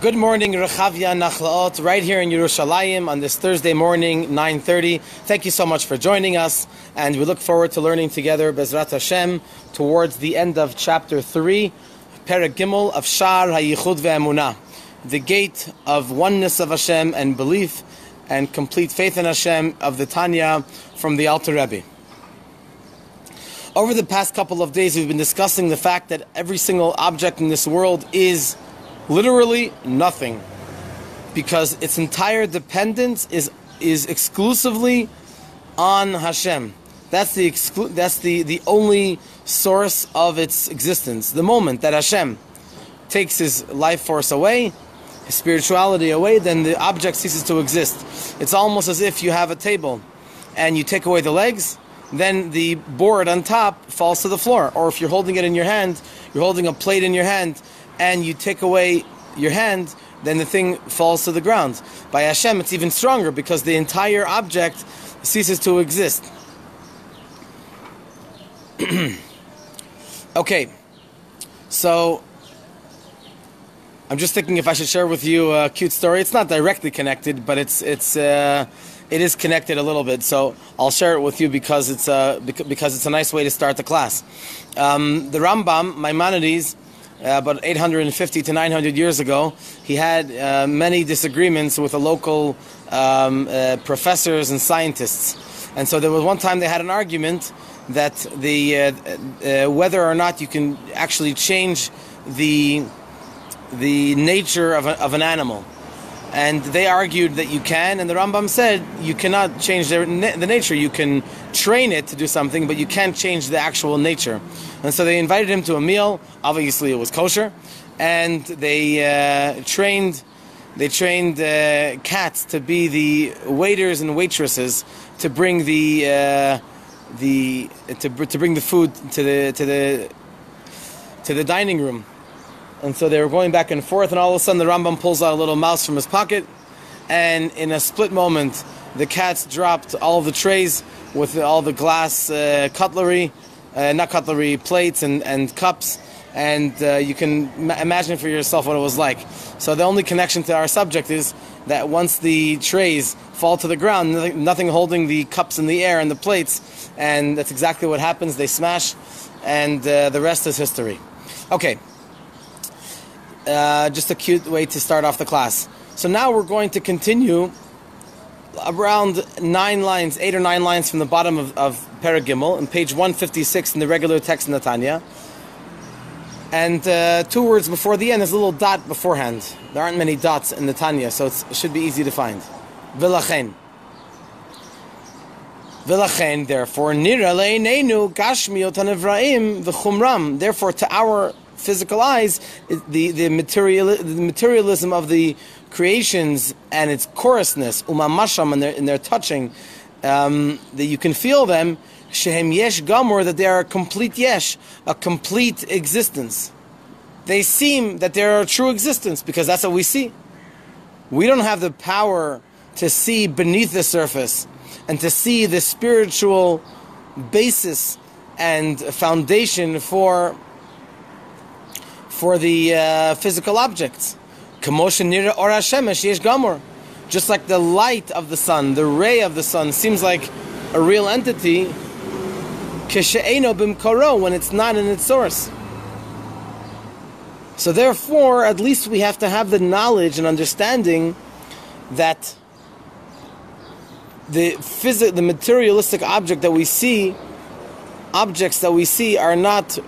Good morning, Rechavia Nachlaot, right here in Yerushalayim on this Thursday morning, 9:30. Thank you so much for joining us, and we look forward to learning together, Bezrat Hashem, towards the end of chapter 3, Perek Gimel of Sha'ar, ha-Yichud ve'emunah, the gate of oneness of Hashem and belief and complete faith in Hashem of the Tanya from the Alter Rebbe. Over the past couple of days, we've been discussing the fact that every single object in this world is literally nothing, because its entire dependence is exclusively on Hashem. That's the only source of its existence. The moment that Hashem takes His life force away, His spirituality away, then the object ceases to exist. It's almost as if you have a table and you take away the legs, then the board on top falls to the floor. Or if you're holding it in your hand, you're holding a plate in your hand, and you take away your hand, then the thing falls to the ground. By Hashem, it's even stronger, because the entire object ceases to exist. Okay, so I'm just thinking if I should share with you a cute story. It's not directly connected, but it is connected a little bit. So I'll share it with you because it's a nice way to start the class. The Rambam, Maimonides, about 850 to 900 years ago, he had many disagreements with the local professors and scientists. And so there was one time they had an argument that whether or not you can actually change the nature of an animal. And they argued that you can, and the Rambam said you cannot change the nature. You can train it to do something, but you can't change the actual nature. And so they invited him to a meal. Obviously, it was kosher, and they trained cats to be the waiters and waitresses to bring the food to the dining room. And so they were going back and forth, and all of a sudden the Rambam pulls out a little mouse from his pocket, and in a split moment, the cats dropped all of the trays with all the glass plates and cups, and you can imagine for yourself what it was like. So the only connection to our subject is that once the trays fall to the ground, nothing holding the cups in the air and the plates, and that's exactly what happens. They smash, and the rest is history. Okay. Just a cute way to start off the class. So now we're going to continue around 8 or 9 lines from the bottom of Perek Gimel, on page 156 in the regular text in the Tanya. And 2 words before the end, there's a little dot beforehand. There aren't many dots in the Tanya, so it should be easy to find. V'lachen, therefore, nira le'einenu gashmiot hanevraim v'chumram. Therefore, to our physical eyes, the materialism of the creations and its coarseness, umamasham, in their touching, that you can feel them, shehem yesh gamor, that they are a complete yesh, a complete existence. They seem that they are a true existence, because that's what we see. We don't have the power to see beneath the surface and to see the spiritual basis and foundation for the physical objects. Just like the light of the sun, the ray of the sun, seems like a real entity when it's not in its source. So therefore, at least we have to have the knowledge and understanding that the materialistic objects that we see are not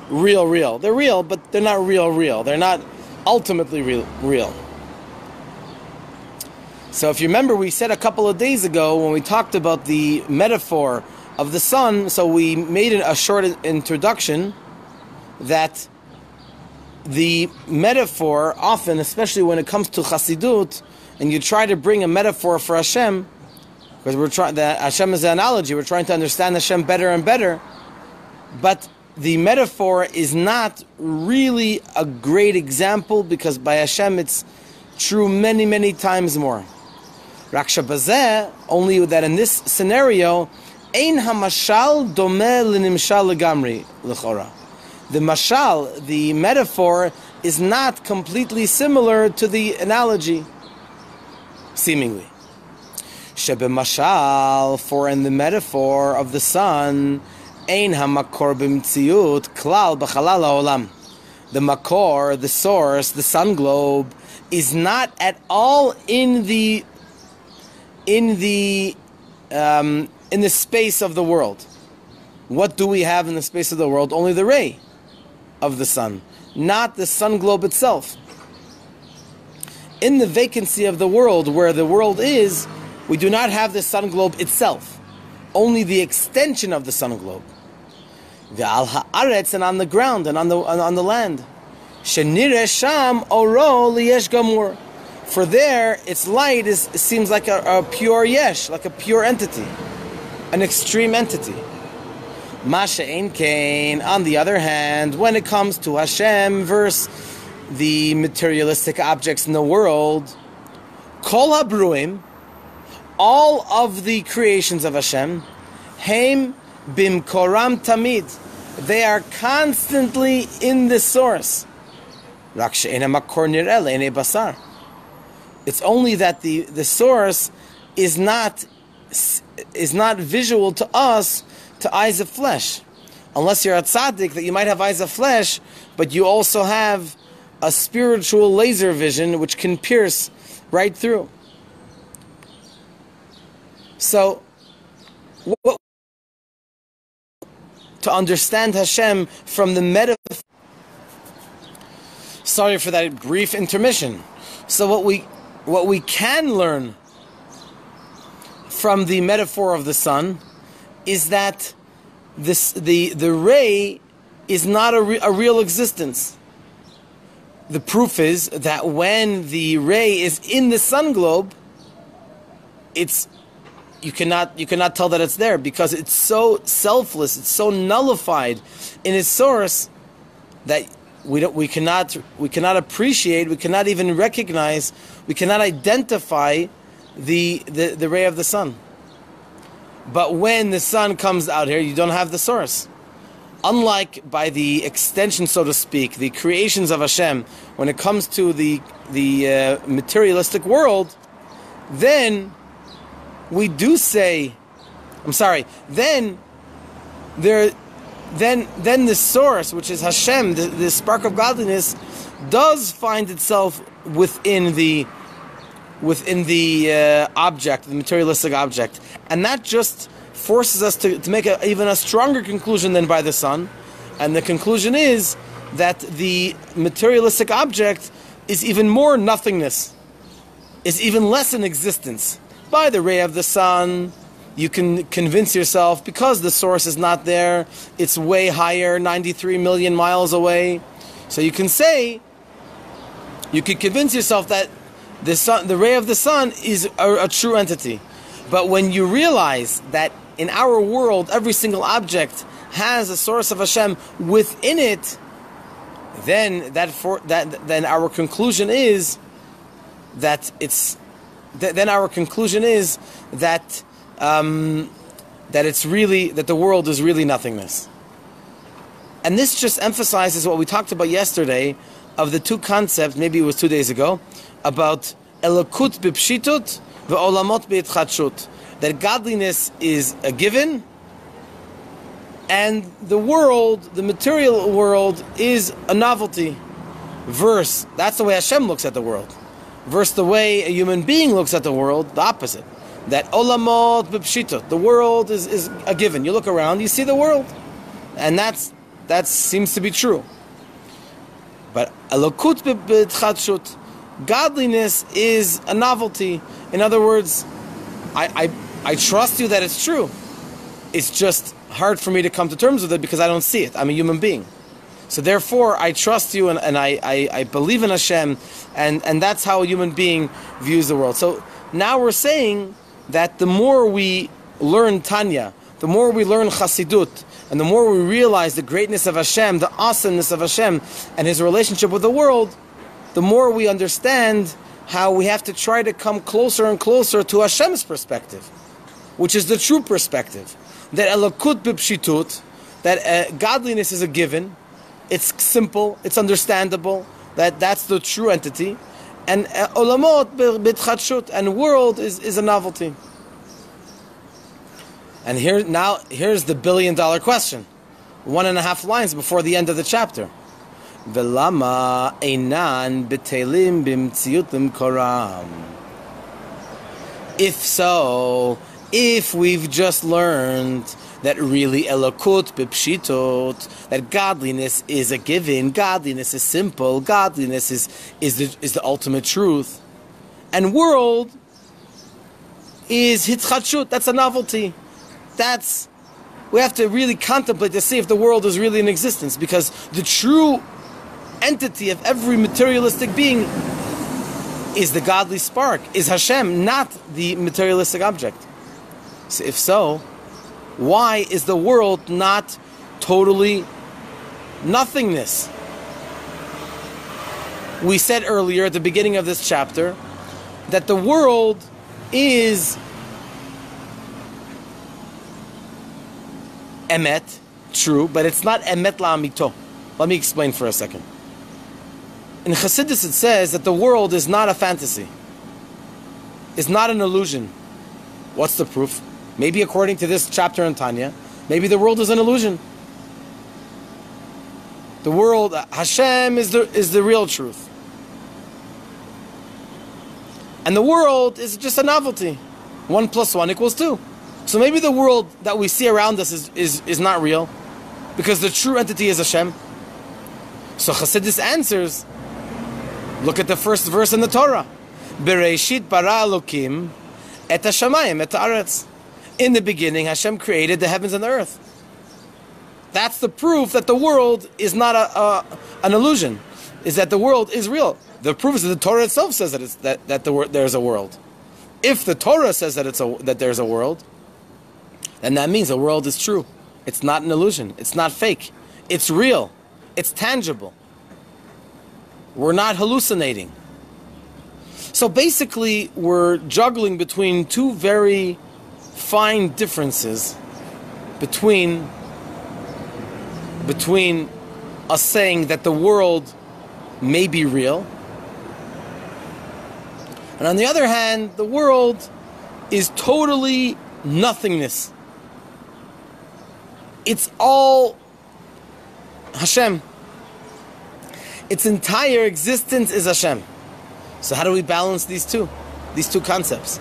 real. They're real, but they're not real. They're not ultimately real. So if you remember, we said a couple of days ago when we talked about the metaphor of the sun, so we made a short introduction that the metaphor often, especially when it comes to Chassidut, and you try to bring a metaphor for Hashem, because Hashem is the analogy, we're trying to understand Hashem better and better, but the metaphor is not really a great example, because by Hashem it's true many, many times more. Raksha bazeh, only that in this scenario, ein hamashal domeh l'nimshal legamri l'chora. The mashal, the metaphor, is not completely similar to the analogy, seemingly. Shebemashal, for in the metaphor of the sun, ein hamakor b'mtziut klal b'chalal ha'olam. The makor, the source, the sun globe, is not at all in the space of the world. What do we have in the space of the world? Only the ray of the sun, not the sun globe itself. In the vacancy of the world, where the world is, we do not have the sun globe itself, only the extension of the sun globe. Ve'al ha'aretz, and on the ground, and on the land. Shenireh sham oro liyesh gamur. For there, its light seems like a pure yesh, like a pure entity, an extreme entity. Masha ein kain. On the other hand, when it comes to Hashem versus the materialistic objects in the world, kol habruim, all of the creations of Hashem, heim bimkoram tamid, they are constantly in the source. Rak she'ena makor nireh le'enei basar. It's only that the source is not visual to us, to eyes of flesh. Unless you're a tzaddik, that you might have eyes of flesh, but you also have a spiritual laser vision which can pierce right through. So, to understand Hashem from the metaphor. Sorry for that brief intermission. So what we can learn from the metaphor of the sun is that the ray is not a real existence. The proof is that when the ray is in the sun globe, you cannot tell that it's there, because it's so selfless, it's so nullified in its source that we cannot appreciate, we cannot even recognize, we cannot identify the ray of the sun. But when the sun comes out here, you don't have the source. Unlike by the extension, so to speak, the creations of Hashem, when it comes to the materialistic world, then we do say, then the source, which is Hashem, the spark of godliness, does find itself within the object, the materialistic object, and that just forces us to make even a stronger conclusion than by the sun. And the conclusion is that the materialistic object is even more nothingness, is even less in existence. By the ray of the sun, you can convince yourself, because the source is not there, it's way higher, 93 million miles away. So you can convince yourself that the ray of the sun is a true entity. But when you realize that in our world, every single object has a source of Hashem within it, then our conclusion is that the world is really nothingness. And this just emphasizes what we talked about yesterday of the two concepts, maybe it was 2 days ago, about elokut b'pshitut ve'olamot b'itchadshut, that godliness is a given, and the world, the material world, is a novelty. That's the way Hashem looks at the world. Versus the way a human being looks at the world, the opposite. That olamot b'pshitut, the world is a given. You look around, you see the world, and that seems to be true. But elokut b'itchadshut, godliness is a novelty. In other words, I trust you that it's true. It's just hard for me to come to terms with it because I don't see it. I'm a human being. So therefore, I trust you and I believe in Hashem, and that's how a human being views the world. So now we're saying that the more we learn Tanya, the more we learn Chassidut, and the more we realize the greatness of Hashem, the awesomeness of Hashem, and His relationship with the world, the more we understand how we have to try to come closer and closer to Hashem's perspective, which is the true perspective. That elokut b'pshitut, that godliness is a given, it's simple, it's understandable, That's the true entity. And olamot b'tchadshut, and world is a novelty. And here's the $1 billion question. 1.5 lines before the end of the chapter. Velama einan b'telim b'mtziutim koram. If so, if we've just learned that really elokut b'pshitot, that godliness is a given, godliness is simple, godliness is the ultimate truth, and world is hitchadshut, that's a novelty. We have to really contemplate to see if the world is really in existence, because the true entity of every materialistic being is the godly spark, is Hashem, not the materialistic object. So if so, why is the world not totally nothingness? We said earlier at the beginning of this chapter that the world is emet, true, but it's not emet la'amito. Let me explain for a second. In Chassidus it says that the world is not a fantasy. It's not an illusion. What's the proof? Maybe according to this chapter in Tanya, maybe the world is an illusion. The world, Hashem is the real truth. And the world is just a novelty. 1 + 1 = 2. So maybe the world that we see around us is not real, because the true entity is Hashem. So Chassidus answers, look at the first verse in the Torah. Bereshit bara Elokim et hashamayim et haaretz. In the beginning, Hashem created the heavens and the earth. That's the proof that the world is not an illusion, is that the world is real. The proof is that the Torah itself says that there's a world. If the Torah says that there's a world, then that means the world is true. It's not an illusion. It's not fake. It's real. It's tangible. We're not hallucinating. So basically, we're juggling between two very fine differences between us saying that the world may be real, and on the other hand, the world is totally nothingness. It's all Hashem. Its entire existence is Hashem. So how do we balance these two concepts?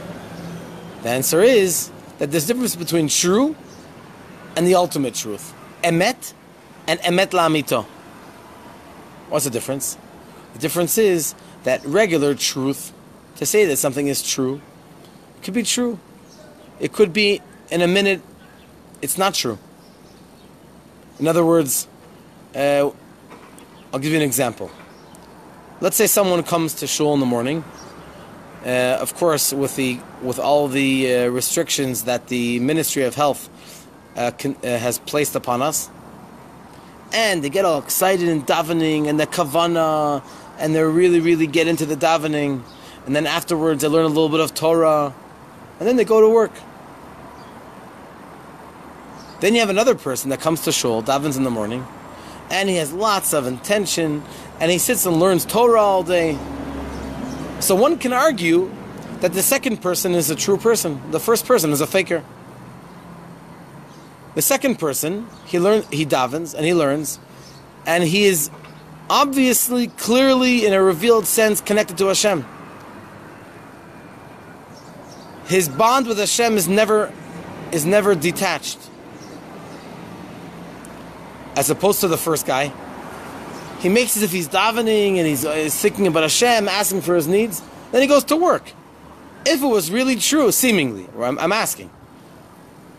The answer is that there's a difference between true and the ultimate truth. Emet and emet la'amito. What's the difference? The difference is that regular truth, to say that something is true, could be true. It could be in a minute, it's not true. In other words, I'll give you an example. Let's say someone comes to shul in the morning, of course, with all the restrictions that the Ministry of Health has placed upon us, and they get all excited in davening and the kavanah, and they really get into the davening, and then afterwards they learn a little bit of Torah, and then they go to work. Then you have another person that comes to shul, davens in the morning, and he has lots of intention, and he sits and learns Torah all day. So one can argue that the second person is a true person. The first person is a faker. The second person, he davens and he learns, and he is obviously, clearly, in a revealed sense, connected to Hashem. His bond with Hashem is never detached. As opposed to the first guy, he makes as if he's davening and he's thinking about Hashem, asking for his needs. Then he goes to work. If it was really true, seemingly, or I'm asking,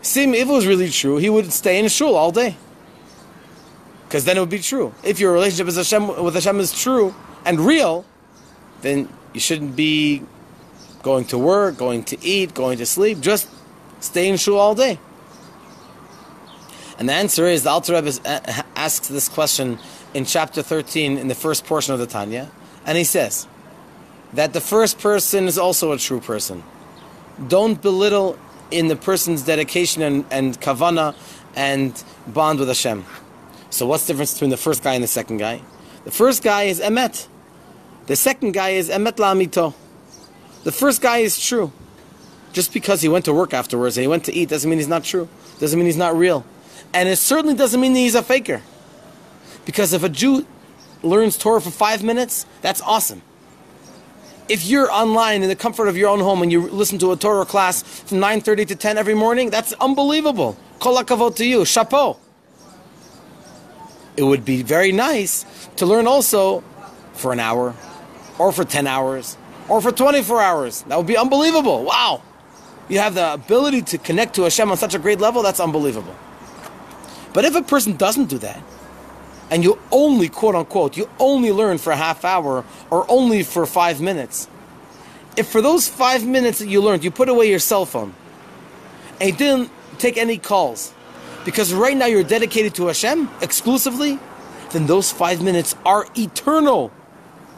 if it was really true, he would stay in shul all day, because then it would be true. If your relationship with Hashem is true and real, then you shouldn't be going to work, going to eat, going to sleep. Just stay in shul all day. And the answer is, the Alter Rebbe asks this question in chapter 13, in the first portion of the Tanya, and he says that the first person is also a true person. Don't belittle in the person's dedication and kavanah and bond with Hashem. So what's the difference between the first guy and the second guy? The first guy is emet. The second guy is emet la'amito. The first guy is true. Just because he went to work afterwards and he went to eat doesn't mean he's not true. Doesn't mean he's not real. And it certainly doesn't mean that he's a faker. Because if a Jew learns Torah for 5 minutes, that's awesome. If you're online in the comfort of your own home and you listen to a Torah class from 9:30 to 10 every morning, that's unbelievable. Kol hakavod to you. Chapeau. It would be very nice to learn also for an hour, or for 10 hours, or for 24 hours. That would be unbelievable. Wow. You have the ability to connect to Hashem on such a great level, that's unbelievable. But if a person doesn't do that, and you only, quote unquote, you only learn for a half hour, or only for 5 minutes, if for those 5 minutes that you learned, you put away your cell phone, and you didn't take any calls, because right now you're dedicated to Hashem exclusively, then those 5 minutes are eternal.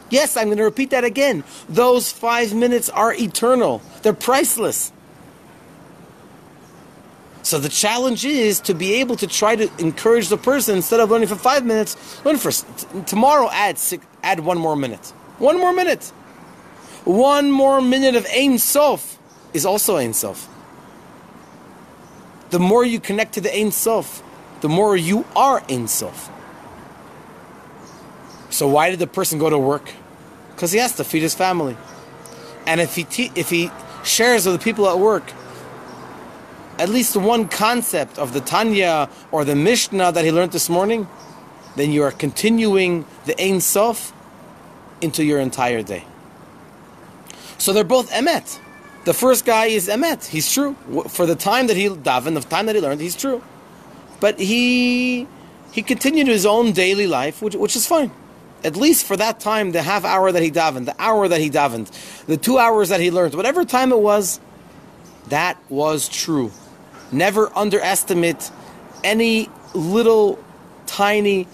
Yes, I'm going to repeat that again. Those 5 minutes are eternal. They're priceless. So the challenge is to be able to try to encourage the person, instead of learning for 5 minutes, learn for tomorrow. Add 1 more minute. 1 more minute. 1 more minute of Ein Sof is also Ein Sof. The more you connect to the Ein Sof, the more you are Ein Sof. So why did the person go to work? Because he has to feed his family. And if he shares with the people at work at least one concept of the Tanya or the Mishnah that he learned this morning, then you are continuing the Ein Sof into your entire day. So they're both emet. The first guy is emet. He's true. For the time that he davened, the time that he learned, he's true. But he continued his own daily life, which is fine. At least for that time, the half hour that he davened, the hour that he davened, the 2 hours that he learned, whatever time it was, that was true. Never underestimate any little tiny,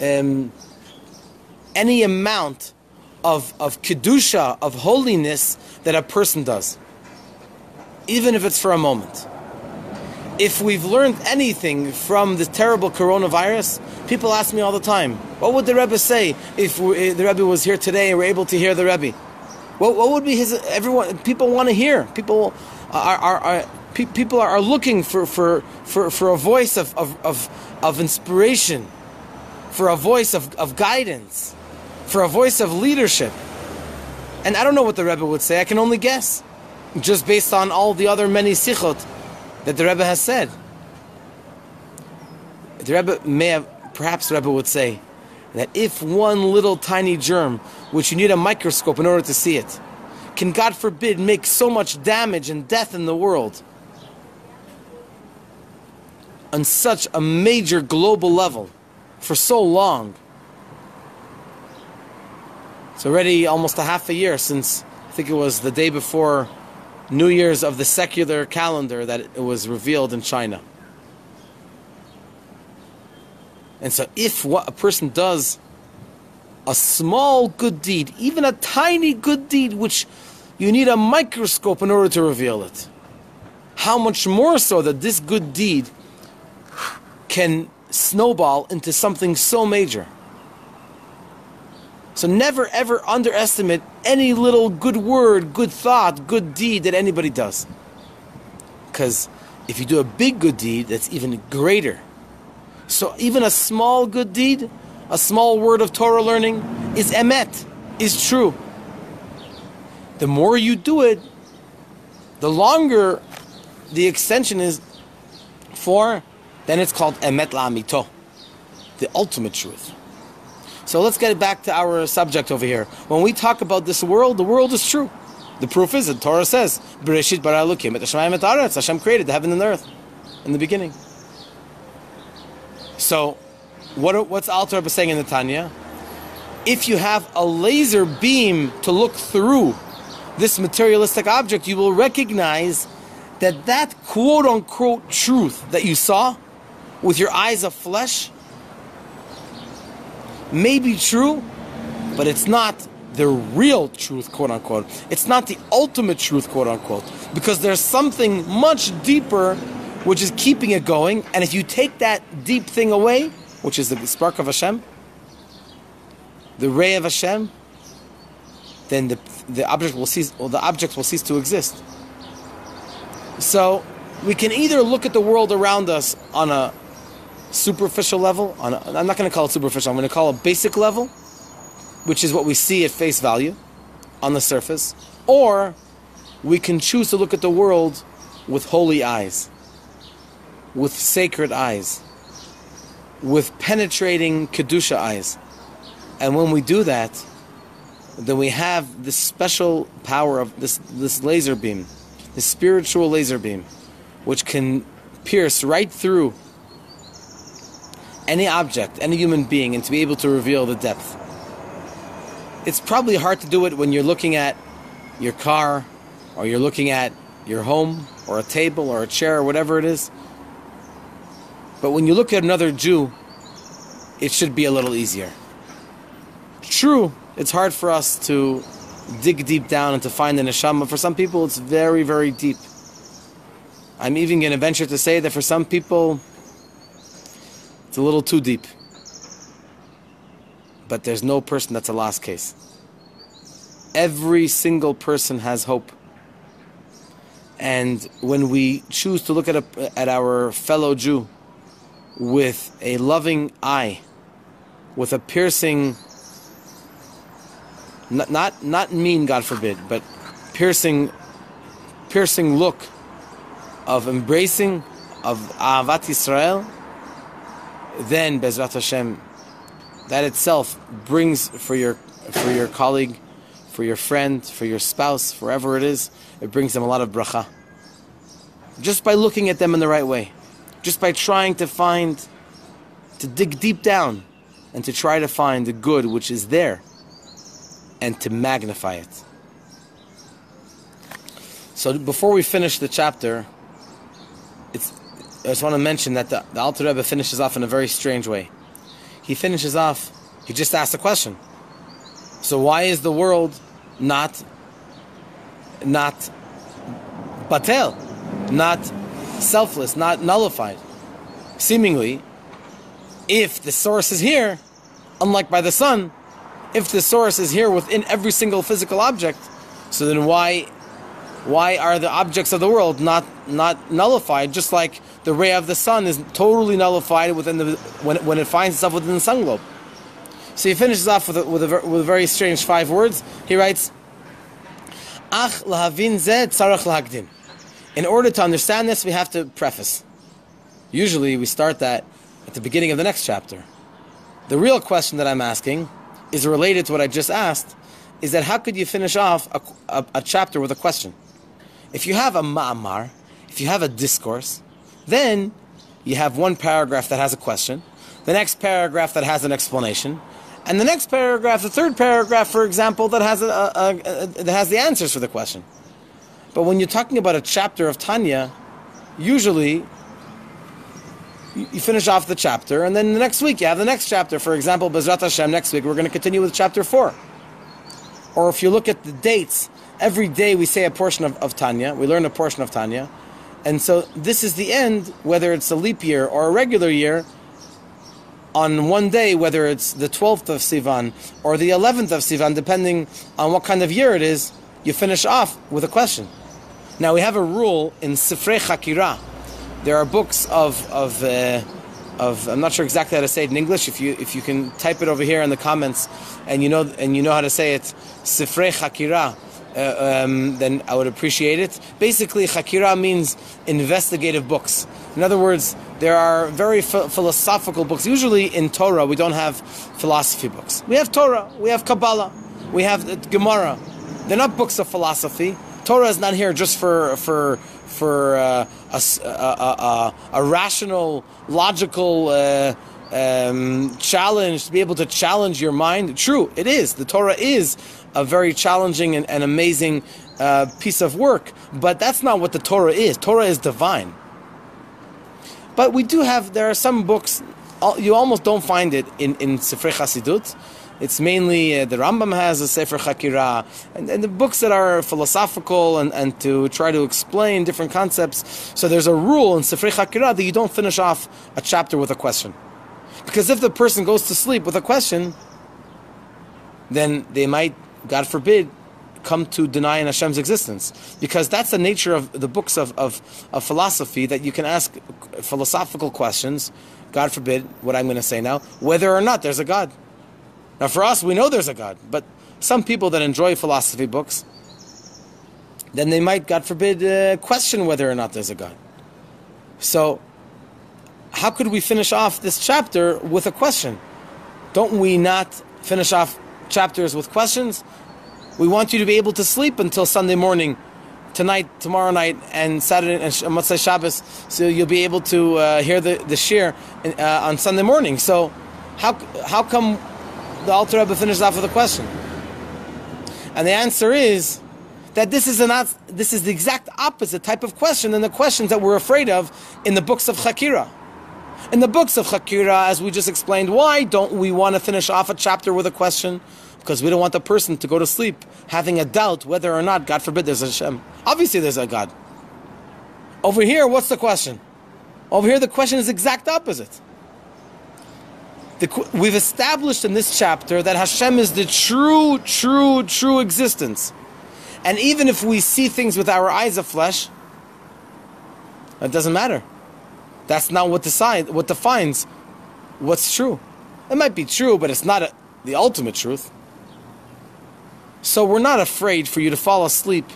any amount of kedusha, of holiness that a person does, even if it's for a moment. If we've learned anything from the terrible coronavirus, people ask me all the time, what would the Rebbe say if the Rebbe was here today and we're able to hear the Rebbe? What would be his? Everyone, people want to hear. People are looking for a voice of inspiration, for a voice of guidance, for a voice of leadership. And I don't know what the Rebbe would say. I can only guess, just based on all the other many sichot that the Rebbe has said. The Rebbe perhaps the Rebbe would say that if one little tiny germ, which you need a microscope in order to see it, can, God forbid, make so much damage and death in the world on such a major global level for so long. It's already almost a half a year since, I think it was the day before New Year's of the secular calendar, that it was revealed in China. And so if what a person does a small good deed, even a tiny good deed, which you need a microscope in order to reveal it, how much more so that this good deed can snowball into something so major. So never ever underestimate any little good word, good thought, good deed that anybody does. Because if you do a big good deed, that's even greater. So even a small good deed, a small word of Torah learning, is emet, is true. The more you do it, the longer the extension is for, then it's called emet la'amito, the ultimate truth. So let's get back to our subject over here. When we talk about this world, the world is true. The proof is, the Torah says, Bereshit bara Elokim et hashamayim et haaretz. Hashem created the heaven and the earth in the beginning. So, what's Alter Rebbe saying in the Tanya? If you have a laser beam to look through this materialistic object, you will recognize that quote-unquote truth that you saw with your eyes of flesh may be true, but it's not the real truth, quote-unquote. It's not the ultimate truth, quote-unquote, because there's something much deeper which is keeping it going, and if you take that deep thing away, which is the spark of Hashem, the ray of Hashem, then the object will cease, or the objects will cease to exist. So we can either look at the world around us on a superficial level, I'm not going to call it superficial, I'm going to call it basic level, which is what we see at face value on the surface, or we can choose to look at the world with holy eyes, with sacred eyes, with penetrating Kedusha eyes. And when we do that, then we have this special power of this laser beam, this spiritual laser beam, which can pierce right through any object, any human being, and to be able to reveal the depth. It's probably hard to do it when you're looking at your car, or you're looking at your home, or a table, or a chair, or whatever it is. But when you look at another Jew, it should be a little easier. True, it's hard for us to dig deep down and to find the neshama. For some people, it's very, very deep. I'm even going to venture to say that for some people, it's a little too deep. But there's no person that's a lost case. Every single person has hope. And when we choose to look at our fellow Jew with a loving eye, with a piercing, not mean, God forbid, but piercing look of embracing, of Ahavat Yisrael, then Bezrat Hashem, that itself brings for your colleague, for your friend, for your spouse, wherever it is, it brings them a lot of bracha. Just by looking at them in the right way, just by trying to dig deep down and to try to find the good which is there and to magnify it. So before we finish the chapter, I just want to mention that the Alter Rebbe finishes off in a very strange way. He finishes off, he just asked a question. So why is the world not batel, not selfless, not nullified? Seemingly, if the source is here, unlike by the sun, if the source is here within every single physical object, so then why are the objects of the world not nullified, just like the ray of the sun is totally nullified when it finds itself within the sun globe? So he finishes off with a very strange 5 words. He writes, Ach lahavin zeh tzarach lahakdim. In order to understand this, we have to preface. Usually we start that at the beginning of the next chapter. The real question that I'm asking is related to what I just asked, is that how could you finish off a chapter with a question? If you have a ma'amar, if you have a discourse, then you have one paragraph that has a question, the next paragraph that has an explanation, and the next paragraph, the third paragraph, for example, that has that has the answers for the question. But when you're talking about a chapter of Tanya, usually you finish off the chapter, and then the next week you have the next chapter. For example, Bezrat Hashem, next week we're going to continue with chapter 4. Or if you look at the dates, every day we say a portion of Tanya, we learn a portion of Tanya, and so this is the end, whether it's a leap year or a regular year, on one day, whether it's the 12th of Sivan or the 11th of Sivan, depending on what kind of year it is, you finish off with a question. Now we have a rule in Sifrei Chakira. There are books of I'm not sure exactly how to say it in English. If you can type it over here in the comments, and you know how to say it, Sifrei Chakira, then I would appreciate it. Basically, Chakira means investigative books. In other words, there are very philosophical books. Usually in Torah, we don't have philosophy books. We have Torah, we have Kabbalah, we have Gemara. They're not books of philosophy. Torah is not here just for a rational, logical challenge, to be able to challenge your mind. True, it is. The Torah is a very challenging and amazing piece of work, but that's not what the Torah is. Torah is divine. But there are some books, you almost don't find it in Sifrei Chasidut. It's mainly, the Rambam has a Sefer Chakira, and the books that are philosophical and to try to explain different concepts. So there's a rule in Sifrei Chakira that you don't finish off a chapter with a question. Because if the person goes to sleep with a question, then they might, God forbid, come to denying Hashem's existence. Because that's the nature of the books of philosophy, that you can ask philosophical questions, God forbid, what I'm going to say now, whether or not there's a God. Now for us, we know there's a God, but some people that enjoy philosophy books, then they might, God forbid, question whether or not there's a God. So, how could we finish off this chapter with a question? Don't we not finish off chapters with questions? We want you to be able to sleep until Sunday morning, tonight, tomorrow night, and Saturday and Motzei Shabbos, so you'll be able to hear the shiur on Sunday morning. So, how come the Alter Rebbe finishes off with a question? And the answer is that this is the exact opposite type of question than the questions that we're afraid of in the books of Chakira. In the books of Chakira, as we just explained, why don't we want to finish off a chapter with a question? Because we don't want the person to go to sleep having a doubt whether or not, God forbid, there's a Hashem. Obviously there's a God. Over here, what's the question? Over here, the question is the exact opposite. We've established in this chapter that Hashem is the true existence. And even if we see things with our eyes of flesh, it doesn't matter. That's not what defines what's true. It might be true, but it's not the ultimate truth. So we're not afraid for you to fall asleep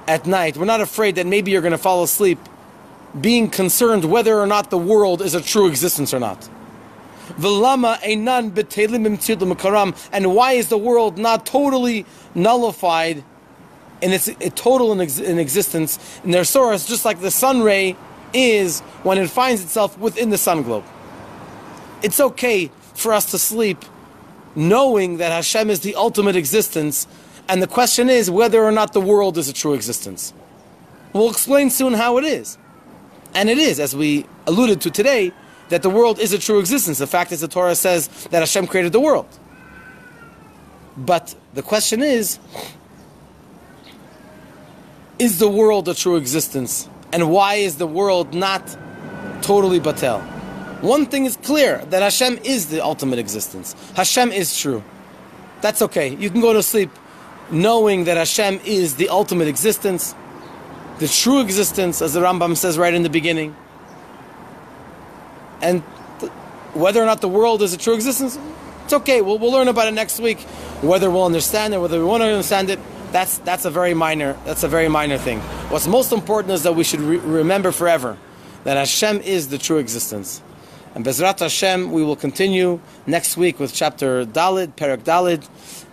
at night. We're not afraid that maybe you're going to fall asleep being concerned whether or not the world is a true existence or not. And why is the world not totally nullified in its total in existence in their source, just like the sun ray is when it finds itself within the sun globe? It's okay for us to sleep knowing that Hashem is the ultimate existence, and the question is whether or not the world is a true existence. We'll explain soon how it is. And it is, as we alluded to today, that the world is a true existence. The fact is, the Torah says that Hashem created the world. But the question is the world a true existence? And why is the world not totally batel? One thing is clear, that Hashem is the ultimate existence. Hashem is true. That's okay. You can go to sleep knowing that Hashem is the ultimate existence, the true existence, as the Rambam says right in the beginning. And whether or not the world is a true existence, it's okay. We'll learn about it next week. Whether we'll understand it, whether we want to understand it, that's a very minor thing. What's most important is that we should remember forever that Hashem is the true existence. And Bezrat Hashem, we will continue next week with chapter Dalid, Perek Dalid,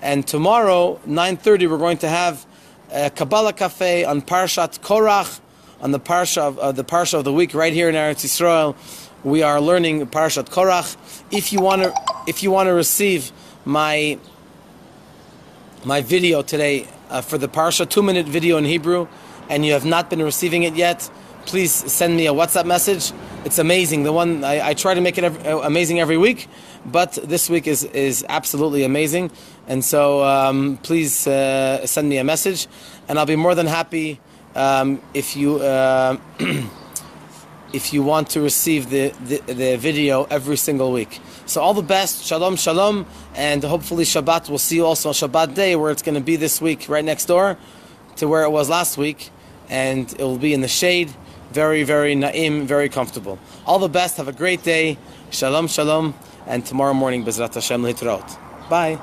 and tomorrow 9:30 we're going to have a Kabbalah Cafe on Parshat Korach, on the parsha of the week right here in Eretz Yisrael. We are learning Parashat Korach. If you want to receive my video today for the Parsha, 2-minute video in Hebrew, and you have not been receiving it yet, please send me a WhatsApp message. It's amazing. The one I try to make it amazing every week, but this week is absolutely amazing. And so please send me a message, and I'll be more than happy if you want to receive the video every single week. So all the best, shalom, shalom, and hopefully Shabbat, we'll see you also on Shabbat day, where it's going to be this week, right next door to where it was last week, and it will be in the shade, very, very na'im, very comfortable. All the best, have a great day, shalom, shalom, and tomorrow morning, Bezrat Hashem, Litraot. Bye.